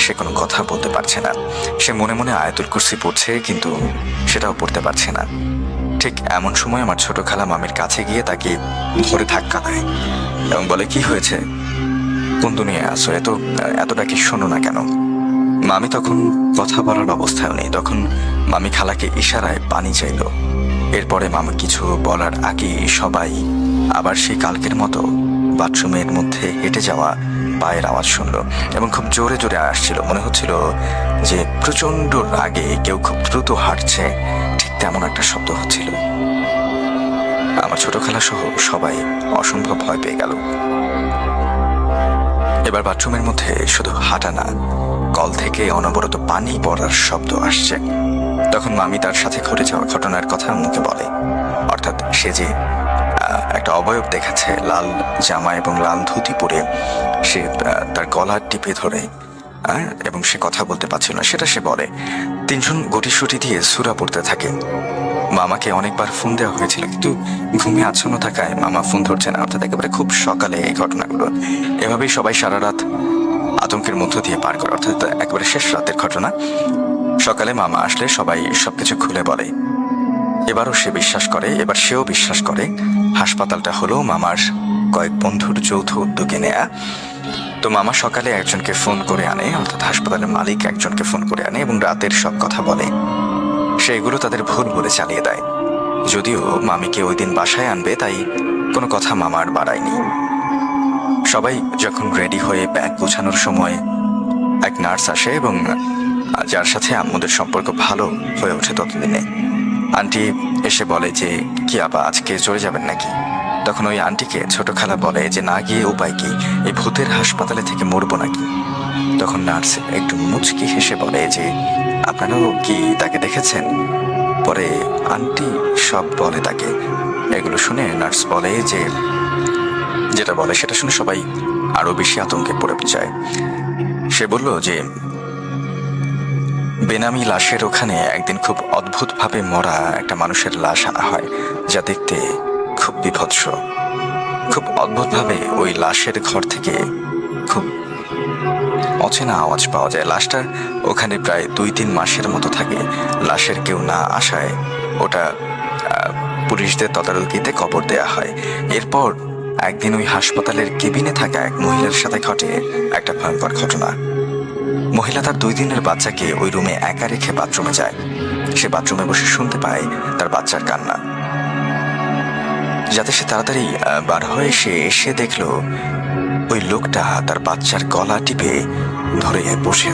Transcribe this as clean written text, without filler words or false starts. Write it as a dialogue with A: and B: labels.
A: সে কোনো কথা বলতে পারছে না। সে মনে মনে আয়াতুল কুরসি পড়ছে, কিন্তু সেটাও পড়তে পারছে না। ঠিক এমন সময় আমার ছোট খালা মামির কাছে গিয়ে তাকে ধরে ধাক্কা দেয় এবং বলে, কি হয়েছে, কোন দুনিয়ায় আসো, এতটা কি শোনো না কেন? মামি তখন কথা বলার অবস্থায় নেই। তখন মামি খালাকে ইশারায় পানি চাইল। এরপরে মামি কিছু বলার আগে সবাই আবার সেই কালকের মতো বাথরুমের মধ্যে হেঁটে যাওয়া পায়ের আওয়াজ শুনল এবং খুব জোরে জোরে আসছিল। মনে হচ্ছিল যে প্রচন্ড রাগে কেউ খুব দ্রুত হাঁটছে, ঠিক তেমন একটা শব্দ হচ্ছিল। আমার ছোট খালা সহ সবাই অসম্ভব ভয় পেয়ে গেল। এবার বাথরুমের মধ্যে শুধু হাঁটা না, কল থেকে অনবরত পানি পড়ার শব্দ আসছে। তখন মামি তার সাথে ঘটে যাওয়া ঘটনার কথা মুখে বলে, অর্থাৎ সে যে একটা অবয়ব দেখেছে লাল জামা এবং লাল ধুতি পরে, সে তার গলার টিপে ধরে এবং সে কথা বলতে পারছিল না, সেটা সে বলে। তিনজন গুটিসুটি দিয়ে সূরা পড়তে থাকে। মামাকে অনেকবার ফোন দেওয়া হয়েছিল, কিন্তু ঘুমিয়ে আচ্ছন্ন থাকায় মামা ফোন ধরছে না। অর্থাৎ একেবারে খুব সকালে এই ঘটনাগুলো। এভাবেই সবাই সারা রাত আতঙ্কের মধ্য দিয়ে পার করে, অর্থাৎ একেবারে শেষ রাতের ঘটনা। সকালে মামা আসলে সবাই সবকিছু খুলে বলে। এবারও সে বিশ্বাস করে, এবার সেও বিশ্বাস করে হাসপাতালটা হলো মামার কয়েক বন্ধুর যৌথ উদ্যোগে নেয়া। তো মামা সকালে একজনকে ফোন করে আনে, অর্থাৎ হাসপাতালের মালিক একজনকে ফোন করে আনে এবং রাতের সব কথা বলে। সে এগুলো তাদের ভুল বলে চালিয়ে দেয়। যদিও মামিকে ওই দিন বাসায় আনবে, তাই কোনো কথা মামার বাড়ায়নি। সবাই যখন রেডি হয়ে ব্যাগ গোছানোর সময় এক নার্স আসে এবং যার সাথে আম্মুদের সম্পর্ক ভালো হয়ে ওঠে ততদিনে। আন্টি এসে বলে যে, কি আপা আজকে চলে যাবেন নাকি? তখন ওই আন্টিকে ছোট খালা বলে যে, না গিয়ে উপায় কি, এই ভূতের হাসপাতালে থেকে মরবো নাকি? তখন নার্স একটু মুচকি হেসে বলে যে, আপনারাও কি তাকে দেখেছেন? পরে আন্টি সব বলে তাকে। এগুলো শুনে নার্স বলে যে, যেটা বলে সেটা শুনে সবাই আরো বেশি আতঙ্কে পড়ে যায়। সে বলল যে, বেনামি লাশের ওখানে একদিন খুব অদ্ভুতভাবে মরা একটা মানুষের লাশ আনা হয়, যা দেখতে খুব বিভৎস। খুব অদ্ভুতভাবে ওই লাশের ঘর থেকে খুব অচেনা আওয়াজ পাওয়া যায়। লাশটা ওখানে প্রায় 2-3 মাসের মতো থাকে। লাশের কেউ না আসায় ওটা পুলিশদের তদারকিতে কবর দেয়া হয়। এরপর একদিন ওই হাসপাতালের কেবিনে থাকা এক মহিলার সাথে ঘটে একটা ভয়ঙ্কর ঘটনা। মহিলা তার 2 দিনের বাচ্চাকে ওই রুমে একা রেখে বাথরুমে যায়। সে বাথরুমে বসে শুনতে পায় তার বাচ্চার কান্না। যাতে সে তাড়াতাড়ি বার হয়ে এসে দেখলো ওই লোকটা তার বাচ্চার গলা টিপে ধরে বসে